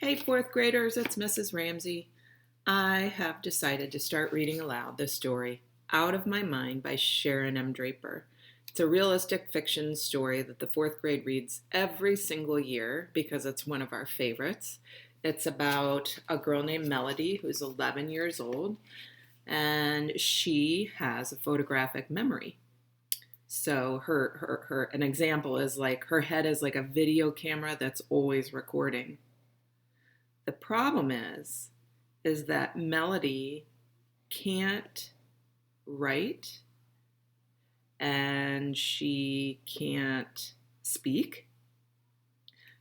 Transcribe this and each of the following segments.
Hey, fourth graders, it's Mrs. Ramsey. I have decided to start reading aloud the story Out of My Mind by Sharon M. Draper. It's a realistic fiction story that the fourth grade reads every single year because it's one of our favorites. It's about a girl named Melody who's 11 years old, and she has a photographic memory. So her an example is like her head is like a video camera that's always recording. The problem is that Melody can't write and she can't speak.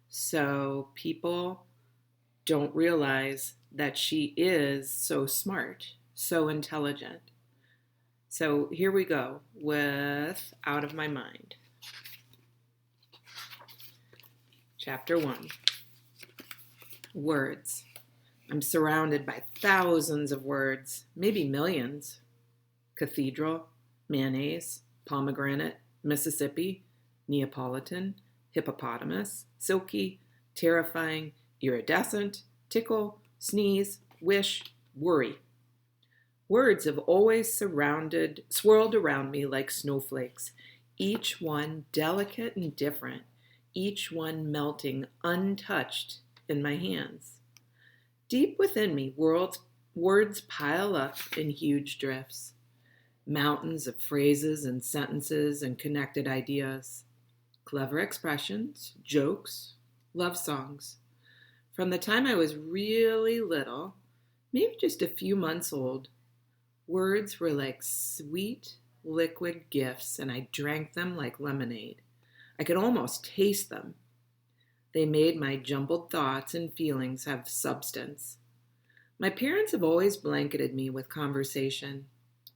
So people don't realize that she is so smart, so intelligent. So here we go with Out of My Mind. Chapter 1. Words. I'm surrounded by thousands of words, maybe millions. Cathedral, mayonnaise, pomegranate, Mississippi, Neapolitan, hippopotamus, silky, terrifying, iridescent, tickle, sneeze, wish, worry. Words have always swirled around me like snowflakes, each one delicate and different, each one melting untouched in my hands. Deep within me, words pile up in huge drifts, mountains of phrases and sentences and connected ideas, clever expressions, jokes, love songs. From the time I was really little, maybe just a few months old, words were like sweet, liquid gifts, and I drank them like lemonade. I could almost taste them. They made my jumbled thoughts and feelings have substance. My parents have always blanketed me with conversation.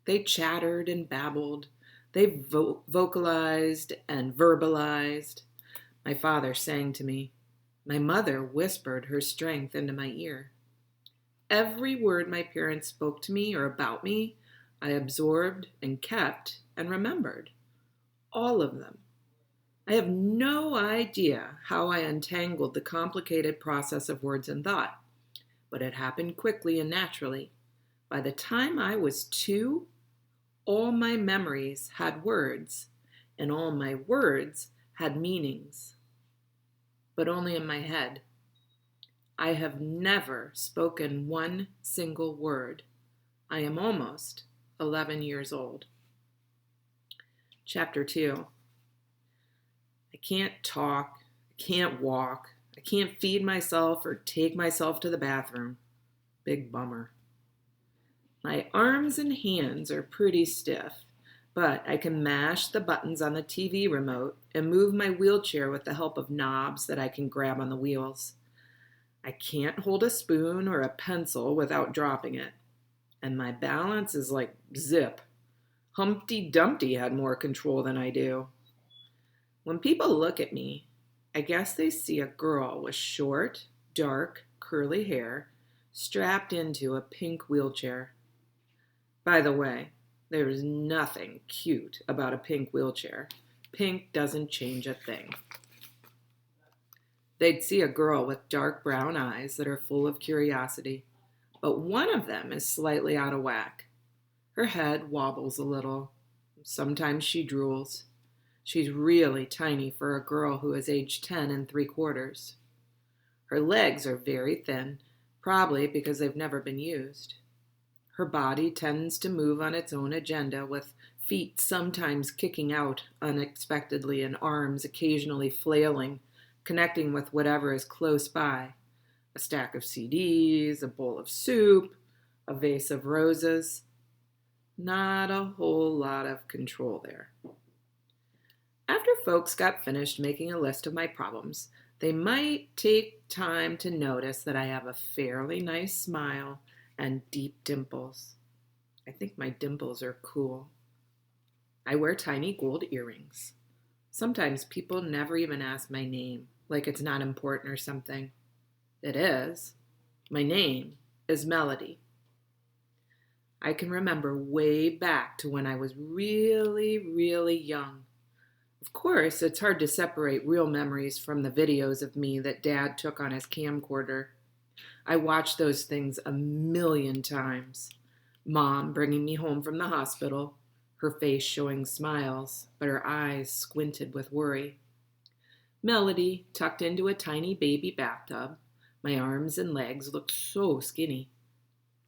They chattered and babbled. They vocalized and verbalized. My father sang to me. My mother whispered her strength into my ear. Every word my parents spoke to me or about me, I absorbed and kept and remembered. All of them. I have no idea how I untangled the complicated process of words and thought, but it happened quickly and naturally. By the time I was 2, all my memories had words, and all my words had meanings, but only in my head. I have never spoken one single word. I am almost 11 years old. Chapter 2. I can't talk, I can't walk, I can't feed myself or take myself to the bathroom. Big bummer. My arms and hands are pretty stiff, but I can mash the buttons on the TV remote and move my wheelchair with the help of knobs that I can grab on the wheels. I can't hold a spoon or a pencil without dropping it, and my balance is like zip. Humpty Dumpty had more control than I do. When people look at me, I guess they see a girl with short, dark, curly hair strapped into a pink wheelchair. By the way, there is nothing cute about a pink wheelchair. Pink doesn't change a thing. They'd see a girl with dark brown eyes that are full of curiosity, but one of them is slightly out of whack. Her head wobbles a little. Sometimes she drools. She's really tiny for a girl who is age 10 3/4. Her legs are very thin, probably because they've never been used. Her body tends to move on its own agenda, with feet sometimes kicking out unexpectedly and arms occasionally flailing, connecting with whatever is close by. A stack of CDs, a bowl of soup, a vase of roses. Not a whole lot of control there. After folks got finished making a list of my problems, they might take time to notice that I have a fairly nice smile and deep dimples. I think my dimples are cool. I wear tiny gold earrings. Sometimes people never even ask my name, like it's not important or something. It is. My name is Melody. I can remember way back to when I was really, really young. Of course, it's hard to separate real memories from the videos of me that Dad took on his camcorder. I watched those things a million times. Mom bringing me home from the hospital, her face showing smiles, but her eyes squinted with worry. Melody tucked into a tiny baby bathtub. My arms and legs looked so skinny.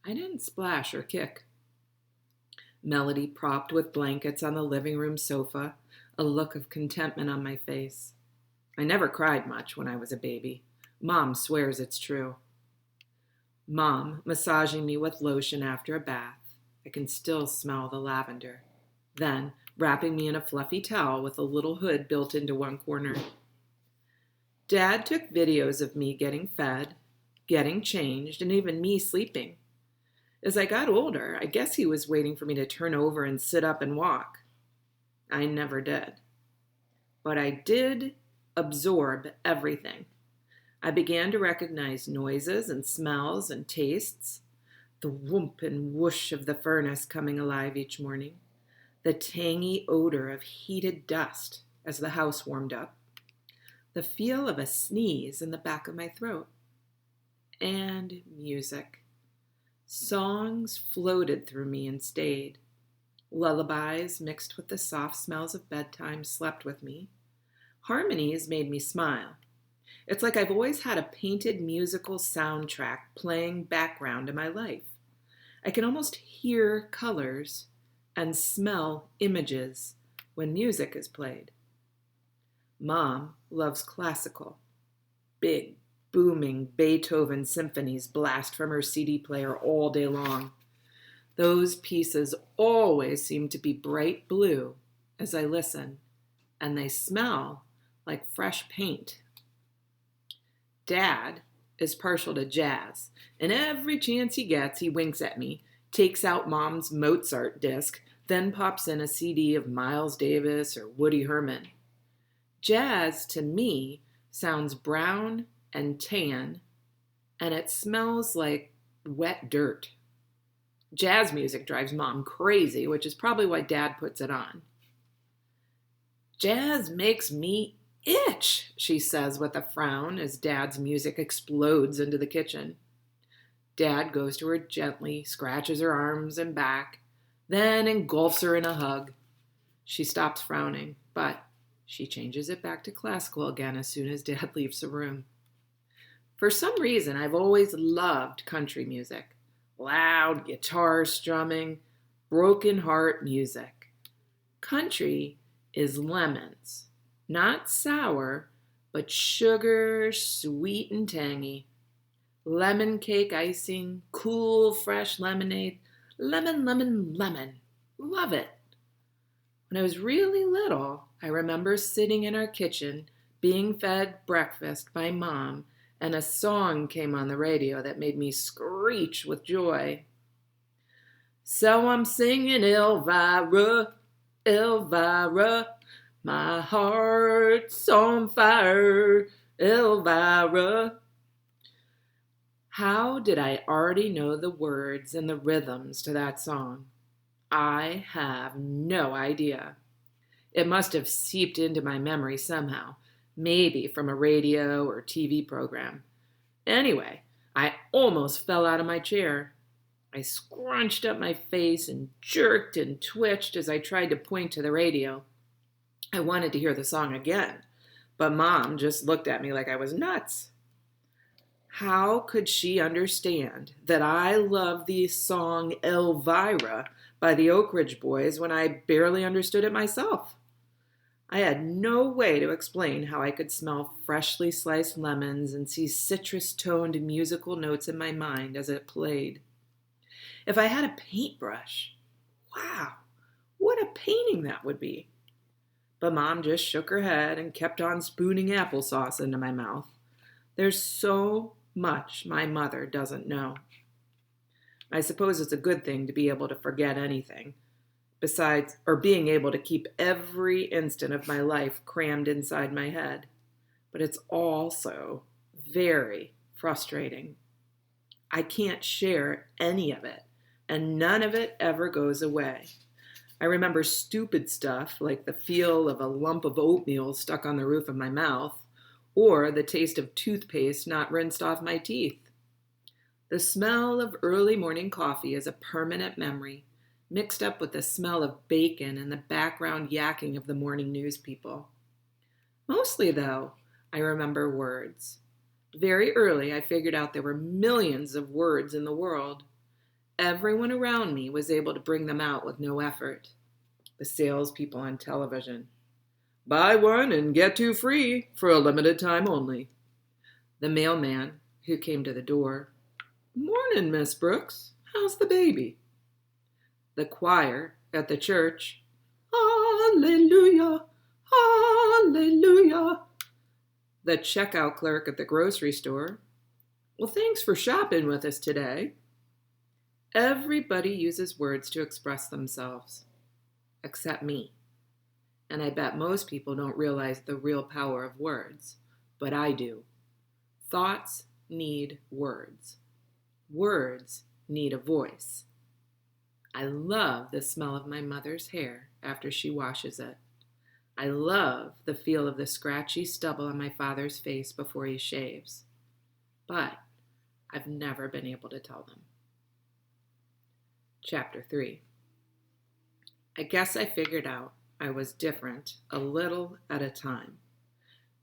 I didn't splash or kick. Melody propped with blankets on the living room sofa, a look of contentment on my face. I never cried much when I was a baby. Mom swears it's true. Mom massaging me with lotion after a bath. I can still smell the lavender. Then wrapping me in a fluffy towel with a little hood built into one corner. Dad took videos of me getting fed, getting changed, and even me sleeping. As I got older, I guess he was waiting for me to turn over and sit up and walk. I never did. But I did absorb everything. I began to recognize noises and smells and tastes, the whoomp and whoosh of the furnace coming alive each morning, the tangy odor of heated dust as the house warmed up, the feel of a sneeze in the back of my throat, and music. Songs floated through me and stayed. Lullabies mixed with the soft smells of bedtime slept with me. Harmonies made me smile. It's like I've always had a painted musical soundtrack playing background in my life. I can almost hear colors and smell images when music is played. Mom loves classical. Big, booming Beethoven symphonies blast from her CD player all day long. Those pieces always seem to be bright blue as I listen, and they smell like fresh paint. Dad is partial to jazz, and every chance he gets, he winks at me, takes out Mom's Mozart disc, then pops in a CD of Miles Davis or Woody Herman. Jazz, to me, sounds brown and tan, and it smells like wet dirt. Jazz music drives Mom crazy, which is probably why Dad puts it on. Jazz makes me itch, she says with a frown as Dad's music explodes into the kitchen. Dad goes to her gently, scratches her arms and back, then engulfs her in a hug. She stops frowning, but she changes it back to classical again as soon as Dad leaves the room. For some reason, I've always loved country music. Loud guitar strumming, broken heart music. Country is lemons. Not sour, but sugar, sweet and tangy. Lemon cake icing, cool, fresh lemonade. Lemon, lemon, lemon. Love it. When I was really little, I remember sitting in our kitchen, being fed breakfast by Mom, and a song came on the radio that made me screech with joy. So I'm singing Elvira, Elvira. My heart's on fire, Elvira. How did I already know the words and the rhythms to that song? I have no idea. It must have seeped into my memory somehow, maybe from a radio or TV program. Anyway, I almost fell out of my chair. I scrunched up my face and jerked and twitched as I tried to point to the radio. I wanted to hear the song again, but Mom just looked at me like I was nuts. How could she understand that I loved the song Elvira by the Oak Ridge Boys when I barely understood it myself? I had no way to explain how I could smell freshly sliced lemons and see citrus-toned musical notes in my mind as it played. If I had a paintbrush, wow, what a painting that would be. But Mom just shook her head and kept on spooning applesauce into my mouth. There's so much my mother doesn't know. I suppose it's a good thing to be able to forget anything, being able to keep every instant of my life crammed inside my head. But it's also very frustrating. I can't share any of it, and none of it ever goes away. I remember stupid stuff like the feel of a lump of oatmeal stuck on the roof of my mouth, or the taste of toothpaste not rinsed off my teeth. The smell of early morning coffee is a permanent memory, mixed up with the smell of bacon and the background yakking of the morning news people. Mostly, though, I remember words. Very early, I figured out there were millions of words in the world. Everyone around me was able to bring them out with no effort. The salespeople on television. Buy one and get two free for a limited time only. The mailman who came to the door. Morning, Miss Brooks. How's the baby? The choir at the church. Hallelujah, hallelujah. The checkout clerk at the grocery store. Well, thanks for shopping with us today. Everybody uses words to express themselves, except me. And I bet most people don't realize the real power of words, but I do. Thoughts need words. Words need a voice. I love the smell of my mother's hair after she washes it. I love the feel of the scratchy stubble on my father's face before he shaves. But I've never been able to tell them. Chapter 3. I guess I figured out I was different a little at a time.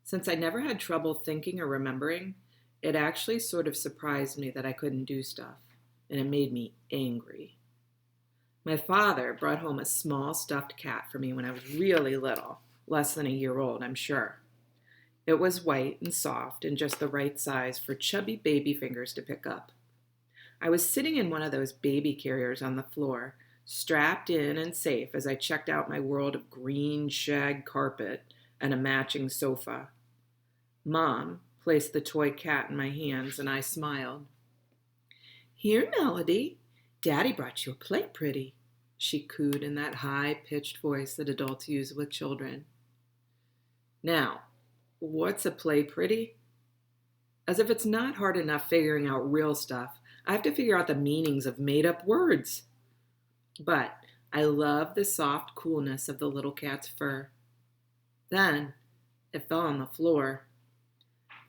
Since I never had trouble thinking or remembering, it actually sort of surprised me that I couldn't do stuff, and it made me angry. My father brought home a small stuffed cat for me when I was really little, less than a year old, I'm sure. It was white and soft and just the right size for chubby baby fingers to pick up. I was sitting in one of those baby carriers on the floor, strapped in and safe as I checked out my world of green shag carpet and a matching sofa. Mom placed the toy cat in my hands and I smiled. Here, Melody, Daddy brought you a plate, pretty, she cooed in that high-pitched voice that adults use with children. Now, what's a play pretty? As if it's not hard enough figuring out real stuff, I have to figure out the meanings of made-up words. But I love the soft coolness of the little cat's fur. Then it fell on the floor.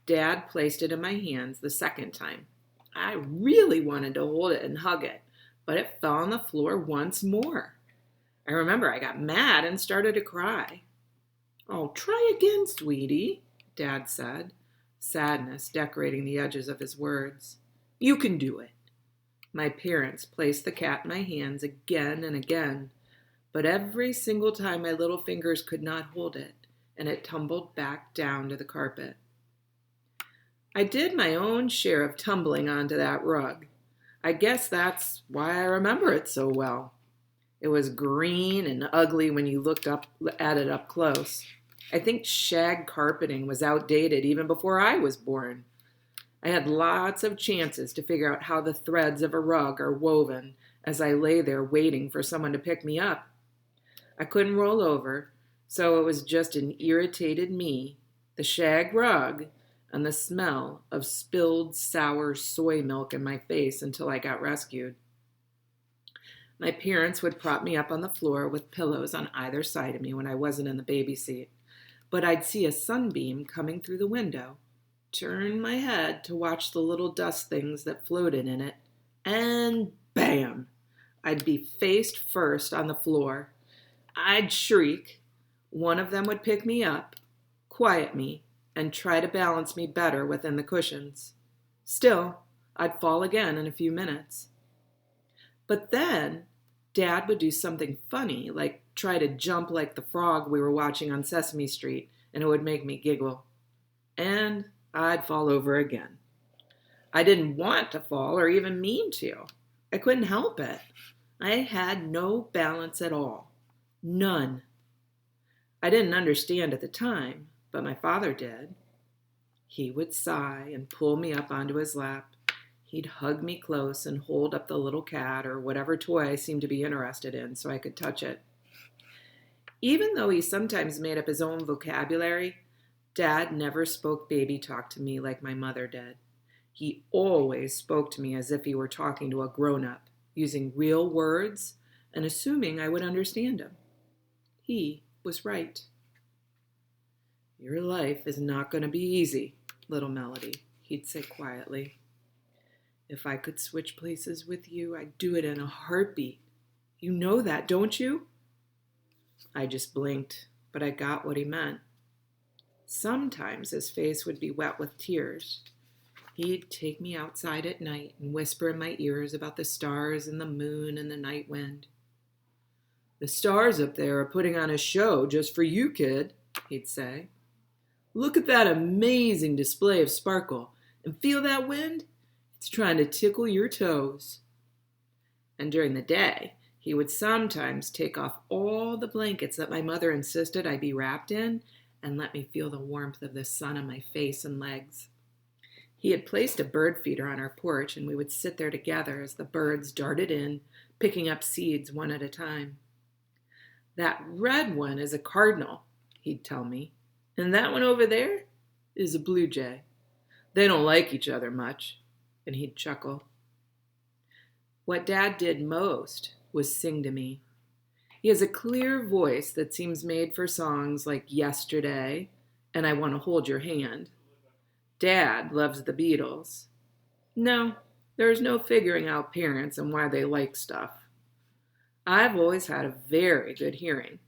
Dad placed it in my hands the second time. I really wanted to hold it and hug it, but it fell on the floor once more. I remember I got mad and started to cry. Oh, try again, sweetie, Dad said, sadness decorating the edges of his words. You can do it. My parents placed the cat in my hands again and again, but every single time my little fingers could not hold it, and it tumbled back down to the carpet. I did my own share of tumbling onto that rug. I guess that's why I remember it so well. It was green and ugly when you looked up at it up close. I think shag carpeting was outdated even before I was born. I had lots of chances to figure out how the threads of a rug are woven as I lay there waiting for someone to pick me up. I couldn't roll over, so it was just an irritated me, the shag rug, and the smell of spilled sour soy milk in my face until I got rescued. My parents would prop me up on the floor with pillows on either side of me when I wasn't in the baby seat, but I'd see a sunbeam coming through the window, turn my head to watch the little dust things that floated in it, and bam! I'd be face first on the floor. I'd shriek. One of them would pick me up, quiet me, and try to balance me better within the cushions. Still, I'd fall again in a few minutes. But then, Dad would do something funny, like try to jump like the frog we were watching on Sesame Street, and it would make me giggle. And I'd fall over again. I didn't want to fall or even mean to. I couldn't help it. I had no balance at all. None. I didn't understand at the time, but my father did. He would sigh and pull me up onto his lap. He'd hug me close and hold up the little cat or whatever toy I seemed to be interested in so I could touch it. Even though he sometimes made up his own vocabulary, Dad never spoke baby talk to me like my mother did. He always spoke to me as if he were talking to a grown-up, using real words and assuming I would understand him. He was right. Your life is not going to be easy, little Melody, he'd say quietly. If I could switch places with you, I'd do it in a heartbeat. You know that, don't you? I just blinked, but I got what he meant. Sometimes his face would be wet with tears. He'd take me outside at night and whisper in my ears about the stars and the moon and the night wind. The stars up there are putting on a show just for you, kid, he'd say. Look at that amazing display of sparkle, and feel that wind? It's trying to tickle your toes. And during the day, he would sometimes take off all the blankets that my mother insisted I be wrapped in and let me feel the warmth of the sun on my face and legs. He had placed a bird feeder on our porch, and we would sit there together as the birds darted in, picking up seeds one at a time. That red one is a cardinal, he'd tell me, and that one over there is a blue jay. They don't like each other much, and he'd chuckle. What Dad did most was sing to me. He has a clear voice that seems made for songs like Yesterday and I Want to Hold Your Hand. Dad loves the Beatles. No, there's no figuring out parents and why they like stuff. I've always had a very good hearing.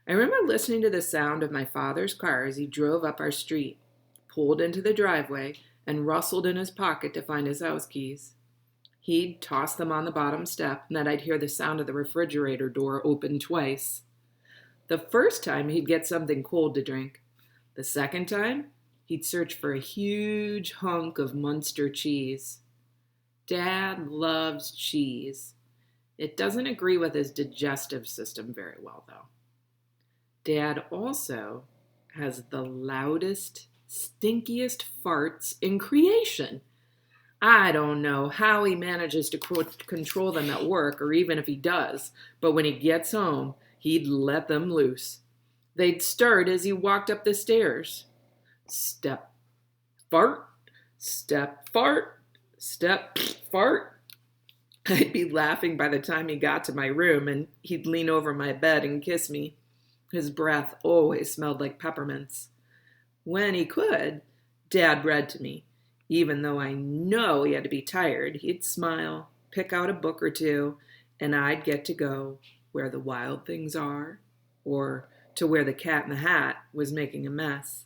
I remember listening to the sound of my father's car as he drove up our street, pulled into the driveway, and rustled in his pocket to find his house keys. He'd toss them on the bottom step, and then I'd hear the sound of the refrigerator door open twice. The first time, he'd get something cold to drink. The second time, he'd search for a huge hunk of Munster cheese. Dad loves cheese. It doesn't agree with his digestive system very well, though. Dad also has the loudest, stinkiest farts in creation. I don't know how he manages to control them at work, or even if he does, but when he gets home, he'd let them loose. They'd start as he walked up the stairs. Step, fart, step, fart, step, fart. I'd be laughing by the time he got to my room, and he'd lean over my bed and kiss me. His breath always smelled like peppermints. When he could, Dad read to me. Even though I know he had to be tired, he'd smile, pick out a book or two, and I'd get to go where the wild things are, or to where the cat in the hat was making a mess.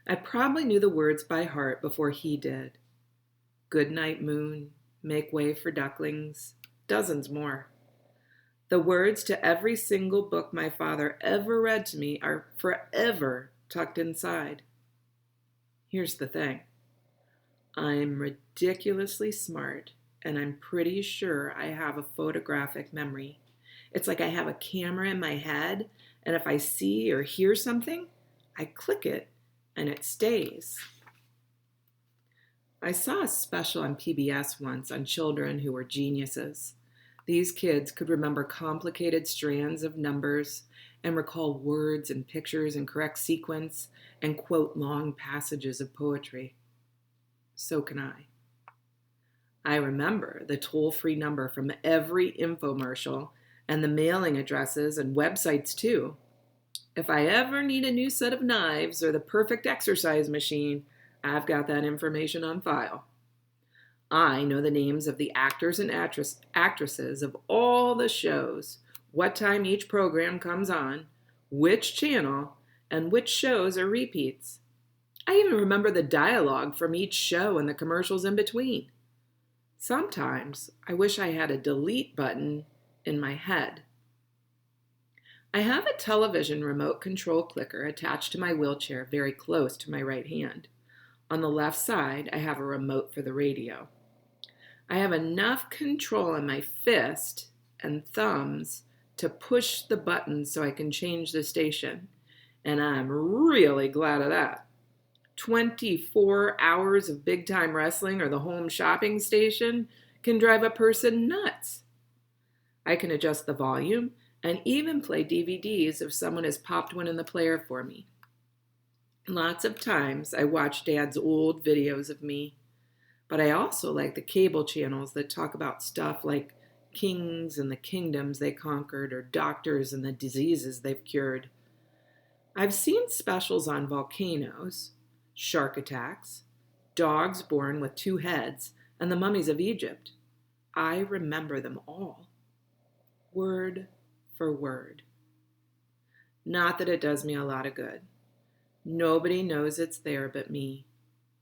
I probably knew the words by heart before he did. Good night, moon, make way for ducklings, dozens more. The words to every single book my father ever read to me are forever tucked inside. Here's the thing. I'm ridiculously smart, and I'm pretty sure I have a photographic memory. It's like I have a camera in my head, and if I see or hear something, I click it, and it stays. I saw a special on PBS once on children who were geniuses. These kids could remember complicated strands of numbers and recall words and pictures in correct sequence and quote long passages of poetry. So can I. I remember the toll-free number from every infomercial and the mailing addresses and websites too. If I ever need a new set of knives or the perfect exercise machine, I've got that information on file. I know the names of the actors and actresses of all the shows, what time each program comes on, which channel, and which shows are repeats. I even remember the dialogue from each show and the commercials in between. Sometimes I wish I had a delete button in my head. I have a television remote control clicker attached to my wheelchair very close to my right hand. On the left side, I have a remote for the radio. I have enough control in my fist and thumbs to push the button so I can change the station, and I'm really glad of that. 24 hours of big-time wrestling or the home shopping station can drive a person nuts. I can adjust the volume and even play DVDs if someone has popped one in the player for me. Lots of times I watch Dad's old videos of me, but I also like the cable channels that talk about stuff like kings and the kingdoms they conquered or doctors and the diseases they've cured. I've seen specials on volcanoes, shark attacks, dogs born with 2 heads, and the mummies of Egypt. I remember them all, word for word. Not that it does me a lot of good. Nobody knows it's there but me,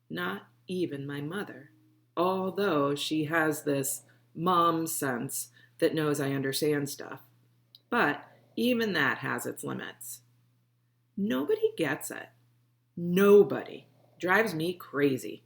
not even my mother, although she has this mom sense that knows I understand stuff. But even that has its limits. Nobody gets it. Nobody. Drives me crazy.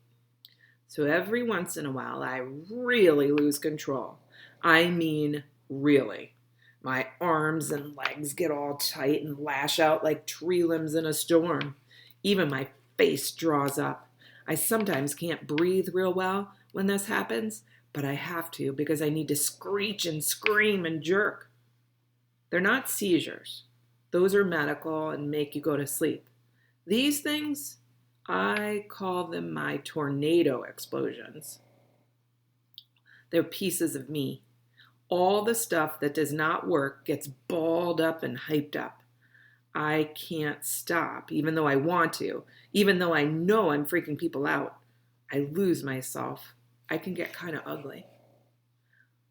So every once in a while, I really lose control. I mean, really. My arms and legs get all tight and lash out like tree limbs in a storm. Even my face draws up. I sometimes can't breathe real well when this happens, but I have to because I need to screech and scream and jerk. They're not seizures. Those are medical and make you go to sleep. These things, I call them my tornado explosions. They're pieces of me. All the stuff that does not work gets balled up and hyped up. I can't stop, even though I want to, even though I know I'm freaking people out. I lose myself. I can get kind of ugly.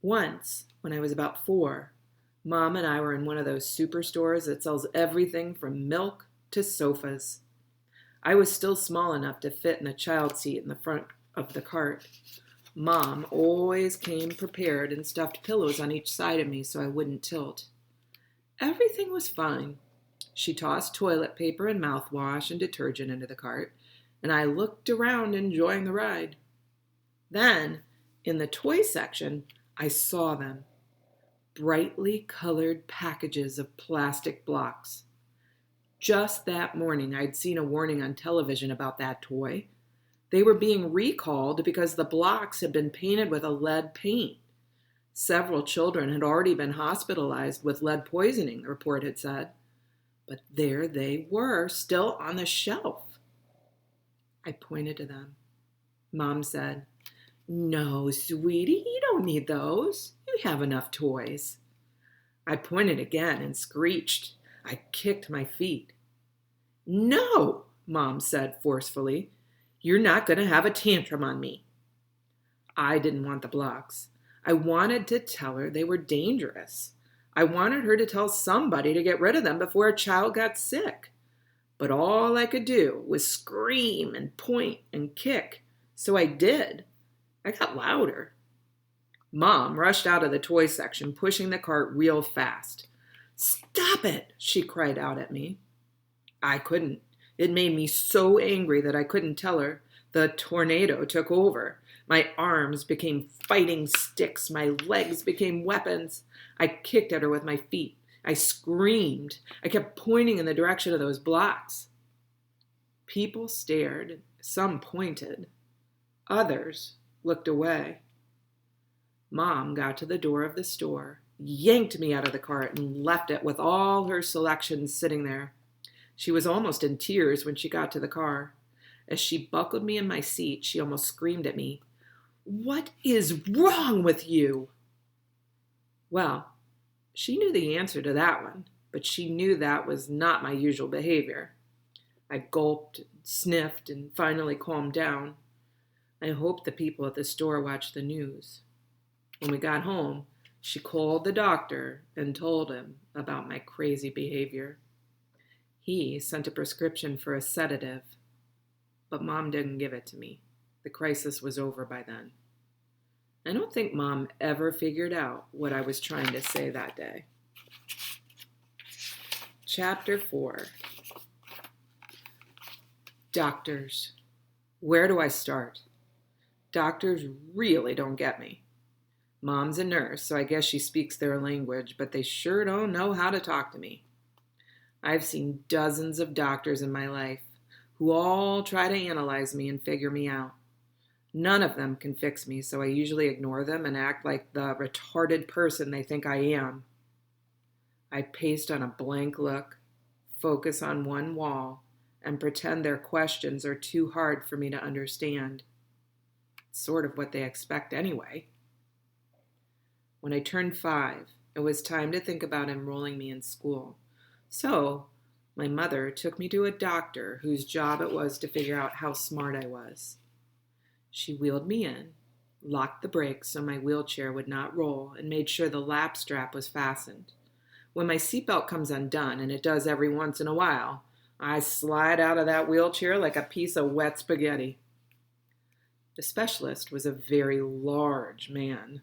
Once, when I was about 4, Mom and I were in one of those superstores that sells everything from milk to sofas. I was still small enough to fit in a child seat in the front of the cart. Mom always came prepared and stuffed pillows on each side of me so I wouldn't tilt. Everything was fine. She tossed toilet paper and mouthwash and detergent into the cart, and I looked around enjoying the ride. Then, in the toy section, I saw them. Brightly colored packages of plastic blocks. Just that morning, I'd seen a warning on television about that toy. They were being recalled because the blocks had been painted with a lead paint. Several children had already been hospitalized with lead poisoning, the report had said. But there they were, still on the shelf. I pointed to them. Mom said, "No, sweetie, you don't need those. You have enough toys." I pointed again and screeched. I kicked my feet. "No," Mom said forcefully. "You're not going to have a tantrum on me." I didn't want the blocks. I wanted to tell her they were dangerous. I wanted her to tell somebody to get rid of them before a child got sick. But all I could do was scream and point and kick. So I did. I got louder. Mom rushed out of the toy section, pushing the cart real fast. "Stop it," she cried out at me. I couldn't. It made me so angry that I couldn't tell her. The tornado took over. My arms became fighting sticks. My legs became weapons. I kicked at her with my feet. I screamed. I kept pointing in the direction of those blocks. People stared. Some pointed. Others looked away. Mom got to the door of the store, yanked me out of the cart, and left it with all her selections sitting there. She was almost in tears when she got to the car. As she buckled me in my seat, she almost screamed at me, "What is wrong with you?" Well, she knew the answer to that one, but she knew that was not my usual behavior. I gulped, sniffed, and finally calmed down. I hoped the people at the store watched the news. When we got home, she called the doctor and told him about my crazy behavior. He sent a prescription for a sedative, but Mom didn't give it to me. The crisis was over by then. I don't think Mom ever figured out what I was trying to say that day. Chapter 4. Doctors. Where do I start? Doctors really don't get me. Mom's a nurse, so I guess she speaks their language, but they sure don't know how to talk to me. I've seen dozens of doctors in my life who all try to analyze me and figure me out. None of them can fix me, so I usually ignore them and act like the retarded person they think I am. I paste on a blank look, focus on one wall, and pretend their questions are too hard for me to understand. It's sort of what they expect anyway. When I turned 5, it was time to think about enrolling me in school. So, my mother took me to a doctor whose job it was to figure out how smart I was. She wheeled me in, locked the brakes so my wheelchair would not roll, and made sure the lap strap was fastened. When my seatbelt comes undone, and it does every once in a while, I slide out of that wheelchair like a piece of wet spaghetti. The specialist was a very large man.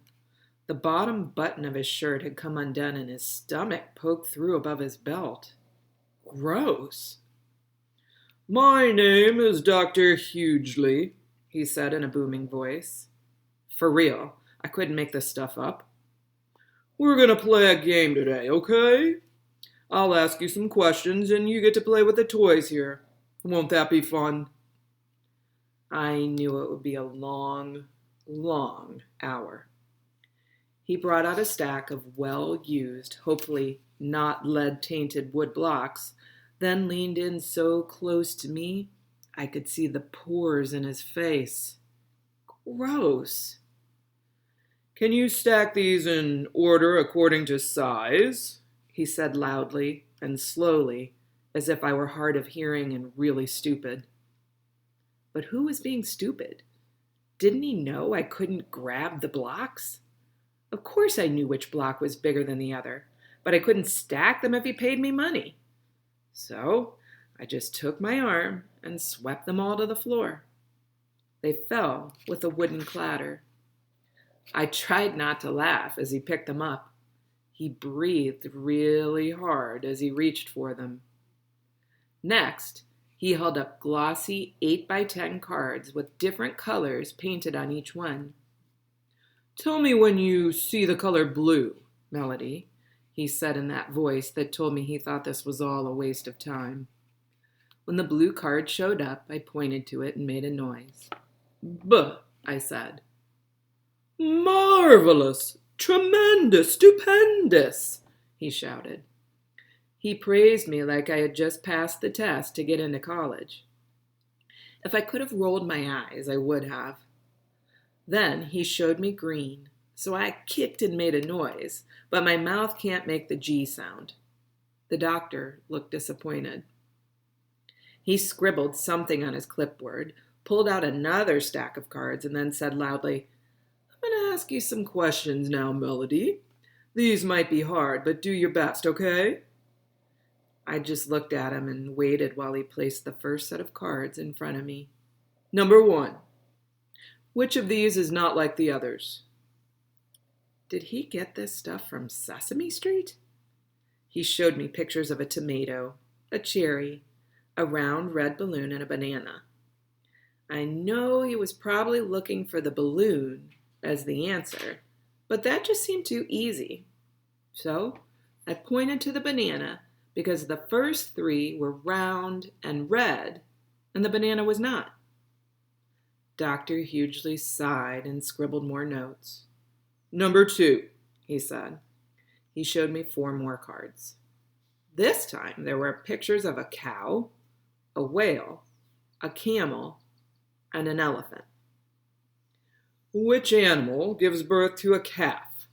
The bottom button of his shirt had come undone and his stomach poked through above his belt. Gross. "My name is Dr. Hughley," he said in a booming voice. For real, I couldn't make this stuff up. "We're gonna play a game today, okay? I'll ask you some questions and you get to play with the toys here. Won't that be fun?" I knew it would be a long, long hour. He brought out a stack of well-used, hopefully not lead-tainted wood blocks, then leaned in so close to me I could see the pores in his face. Gross. "Can you stack these in order according to size?" he said loudly and slowly, as if I were hard of hearing and really stupid. But who was being stupid? Didn't he know I couldn't grab the blocks? Of course I knew which block was bigger than the other, but I couldn't stack them if he paid me money. So I just took my arm and swept them all to the floor. They fell with a wooden clatter. I tried not to laugh as he picked them up. He breathed really hard as he reached for them. Next, he held up glossy 8x10 cards with different colors painted on each one. "Tell me when you see the color blue, Melody," he said in that voice that told me he thought this was all a waste of time. When the blue card showed up, I pointed to it and made a noise. "B," I said. "Marvelous! Tremendous! Stupendous!" he shouted. He praised me like I had just passed the test to get into college. If I could have rolled my eyes, I would have. Then he showed me green, so I kicked and made a noise, but my mouth can't make the G sound. The doctor looked disappointed. He scribbled something on his clipboard, pulled out another stack of cards, and then said loudly, "I'm going to ask you some questions now, Melody. These might be hard, but do your best, okay?" I just looked at him and waited while he placed the first set of cards in front of me. "Number 1. Which of these is not like the others?" Did he get this stuff from Sesame Street? He showed me pictures of a tomato, a cherry, a round red balloon, and a banana. I know he was probably looking for the balloon as the answer, but that just seemed too easy. So I pointed to the banana because the first 3 were round and red, and the banana was not. Dr. Hughley sighed and scribbled more notes. "Number 2, he said. He showed me 4 more cards. This time there were pictures of a cow, a whale, a camel, and an elephant. "Which animal gives birth to a calf?"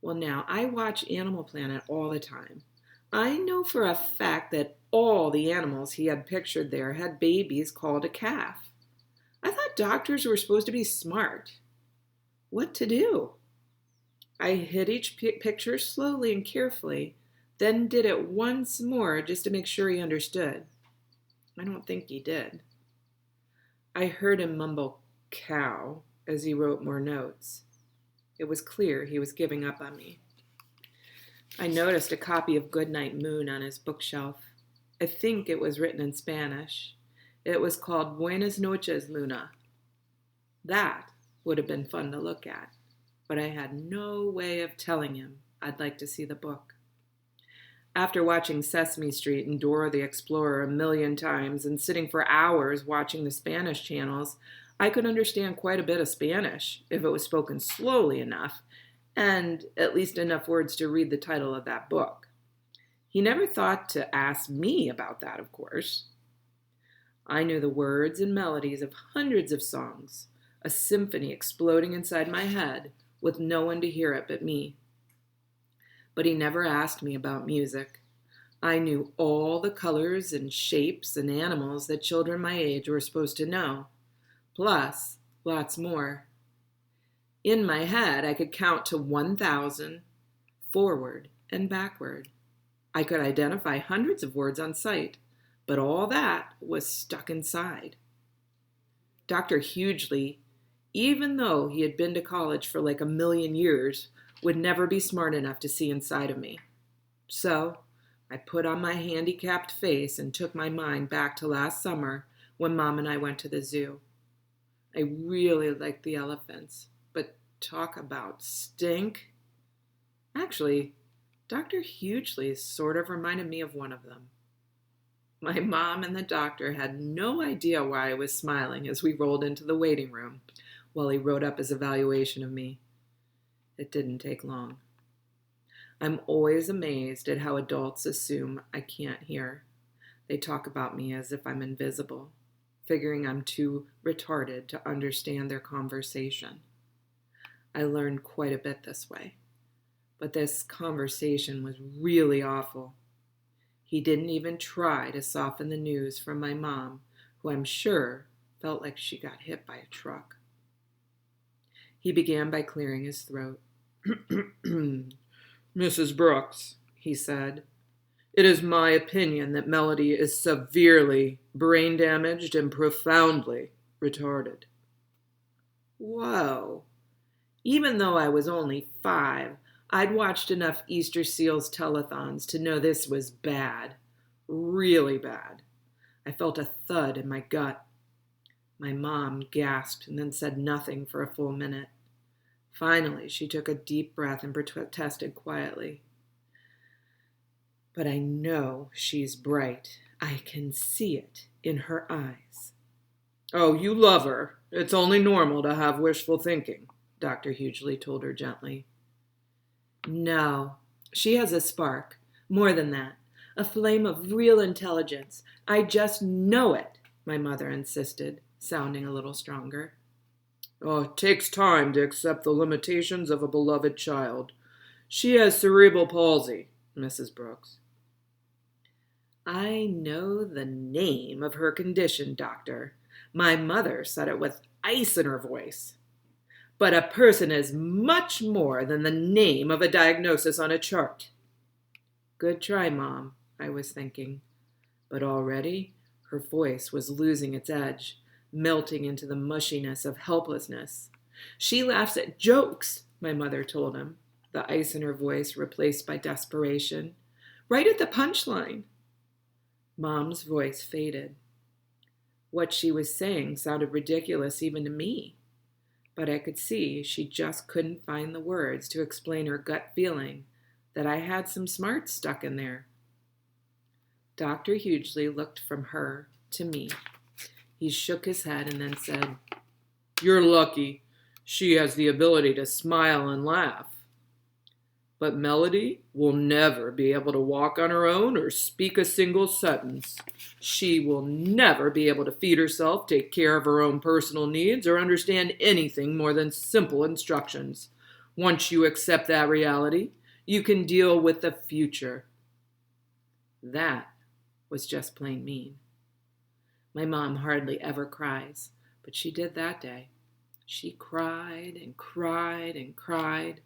Well, now, I watch Animal Planet all the time. I know for a fact that all the animals he had pictured there had babies called a calf. I thought doctors were supposed to be smart. What to do? I hid each picture slowly and carefully, then did it once more just to make sure he understood. I don't think he did. I heard him mumble "cow" as he wrote more notes. It was clear he was giving up on me. I noticed a copy of Goodnight Moon on his bookshelf. I think it was written in Spanish. It was called Buenas noches, Luna. That would have been fun to look at, but I had no way of telling him I'd like to see the book. After watching Sesame Street and Dora the Explorer a million times and sitting for hours watching the Spanish channels, I could understand quite a bit of Spanish if it was spoken slowly enough, and at least enough words to read the title of that book. He never thought to ask me about that, of course. I knew the words and melodies of hundreds of songs, a symphony exploding inside my head with no one to hear it but me. But he never asked me about music. I knew all the colors and shapes and animals that children my age were supposed to know, plus lots more. In my head, I could count to 1,000 forward and backward. I could identify hundreds of words on sight, but all that was stuck inside. Dr. Hughley, even though he had been to college for like a million years, would never be smart enough to see inside of me. So I put on my handicapped face and took my mind back to last summer when Mom and I went to the zoo. I really liked the elephants, but talk about stink. Actually, Dr. Hughley sort of reminded me of one of them. My mom and the doctor had no idea why I was smiling as we rolled into the waiting room while he wrote up his evaluation of me. It didn't take long. I'm always amazed at how adults assume I can't hear. They talk about me as if I'm invisible, figuring I'm too retarded to understand their conversation. I learned quite a bit this way, but this conversation was really awful. He didn't even try to soften the news from my mom, who I'm sure felt like she got hit by a truck. He began by clearing his throat. Mrs. Brooks, he said, it is my opinion that Melody is severely brain damaged and profoundly retarded. Whoa. Even though I was only 5, I'd watched enough Easter Seals telethons to know this was bad. Really bad. I felt a thud in my gut. My mom gasped and then said nothing for a full minute. Finally, she took a deep breath and protested quietly. But I know she's bright. I can see it in her eyes. Oh, you love her. It's only normal to have wishful thinking, Dr. Hughley told her gently. No, she has a spark. More than that, a flame of real intelligence. I just know it, my mother insisted, sounding a little stronger. Oh, it takes time to accept the limitations of a beloved child. She has cerebral palsy, Mrs. Brooks. I know the name of her condition, doctor. My mother said it with ice in her voice. But a person is much more than the name of a diagnosis on a chart. Good try, Mom, I was thinking. But already her voice was losing its edge, melting into the mushiness of helplessness. She laughs at jokes, my mother told him, the ice in her voice replaced by desperation. Right at the punchline. Mom's voice faded. What she was saying sounded ridiculous even to me, but I could see she just couldn't find the words to explain her gut feeling that I had some smarts stuck in there. Dr. Hughley looked from her to me. He shook his head and then said, You're lucky. She has the ability to smile and laugh. But Melody will never be able to walk on her own or speak a single sentence. She will never be able to feed herself, take care of her own personal needs, or understand anything more than simple instructions. Once you accept that reality, you can deal with the future. That was just plain mean. My mom hardly ever cries, but she did that day. She cried and cried and cried.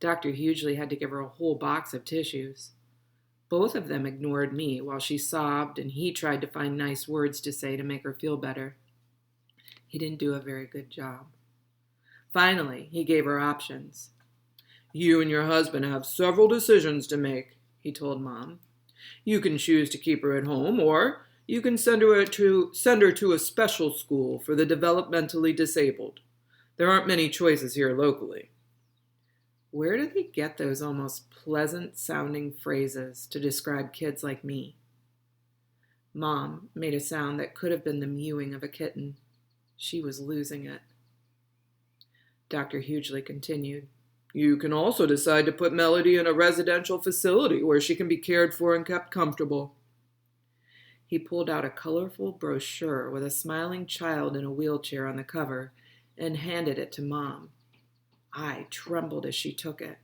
Dr. Hughley had to give her a whole box of tissues. Both of them ignored me while she sobbed, and he tried to find nice words to say to make her feel better. He didn't do a very good job. Finally, he gave her options. You and your husband have several decisions to make, he told Mom. You can choose to keep her at home, or you can send her to a special school for the developmentally disabled. There aren't many choices here locally. Where did he get those almost pleasant-sounding phrases to describe kids like me? Mom made a sound that could have been the mewing of a kitten. She was losing it. Dr. Hughley continued. You can also decide to put Melody in a residential facility where she can be cared for and kept comfortable. He pulled out a colorful brochure with a smiling child in a wheelchair on the cover and handed it to Mom. I trembled as she took it.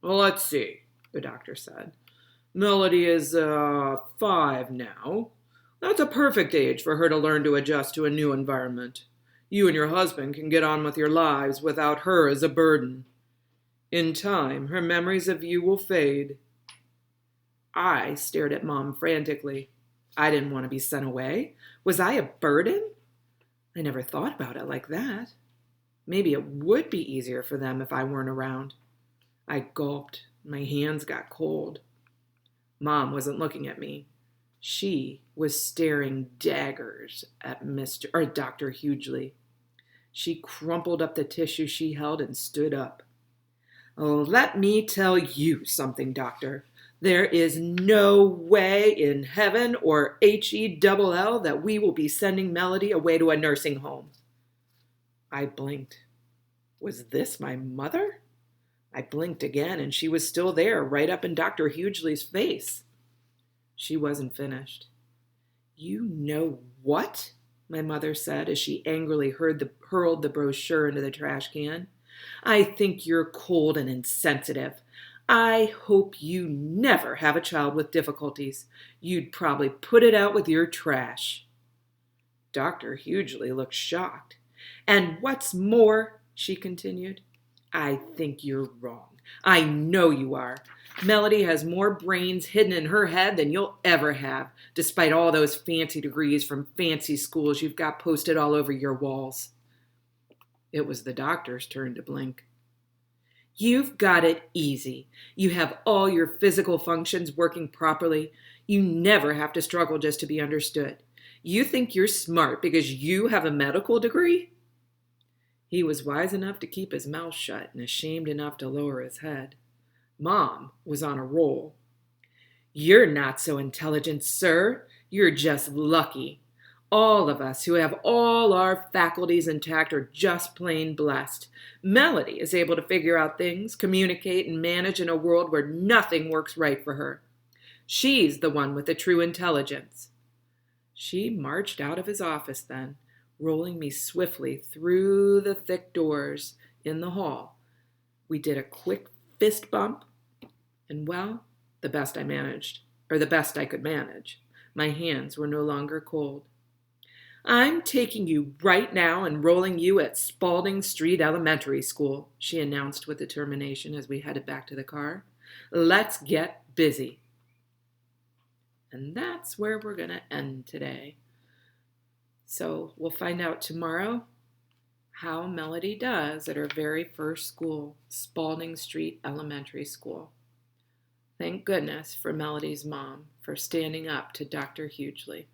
Well, let's see, the doctor said. Melody is 5 now. That's a perfect age for her to learn to adjust to a new environment. You and your husband can get on with your lives without her as a burden. In time, her memories of you will fade. I stared at Mom frantically. I didn't want to be sent away. Was I a burden? I never thought about it like that. Maybe it would be easier for them if I weren't around. I gulped. My hands got cold. Mom wasn't looking at me. She was staring daggers at Dr. Hughley. She crumpled up the tissue she held and stood up. Oh, let me tell you something, Doctor. There is no way in heaven or HELL that we will be sending Melody away to a nursing home. I blinked. Was this my mother? I blinked again, and she was still there, right up in Dr. Hughley's face. She wasn't finished. You know what? My mother said as she angrily hurled the brochure into the trash can. I think you're cold and insensitive. I hope you never have a child with difficulties. You'd probably put it out with your trash. Dr. Hughley looked shocked. And what's more, she continued, I think you're wrong. I know you are. Melody has more brains hidden in her head than you'll ever have, despite all those fancy degrees from fancy schools you've got posted all over your walls. It was the doctor's turn to blink. You've got it easy. You have all your physical functions working properly. You never have to struggle just to be understood. You think you're smart because you have a medical degree? He was wise enough to keep his mouth shut and ashamed enough to lower his head. Mom was on a roll. You're not so intelligent, sir. You're just lucky. All of us who have all our faculties intact are just plain blessed. Melody is able to figure out things, communicate, and manage in a world where nothing works right for her. She's the one with the true intelligence. She marched out of his office then, rolling me swiftly through the thick doors in the hall. We did a quick fist bump, and well, the best I could manage. My hands were no longer cold. I'm taking you right now and rolling you at Spalding Street Elementary School, she announced with determination as we headed back to the car. Let's get busy. And that's where we're going to end today. So we'll find out tomorrow how Melody does at her very first school, Spalding Street Elementary School. Thank goodness for Melody's mom for standing up to Dr. Hughley.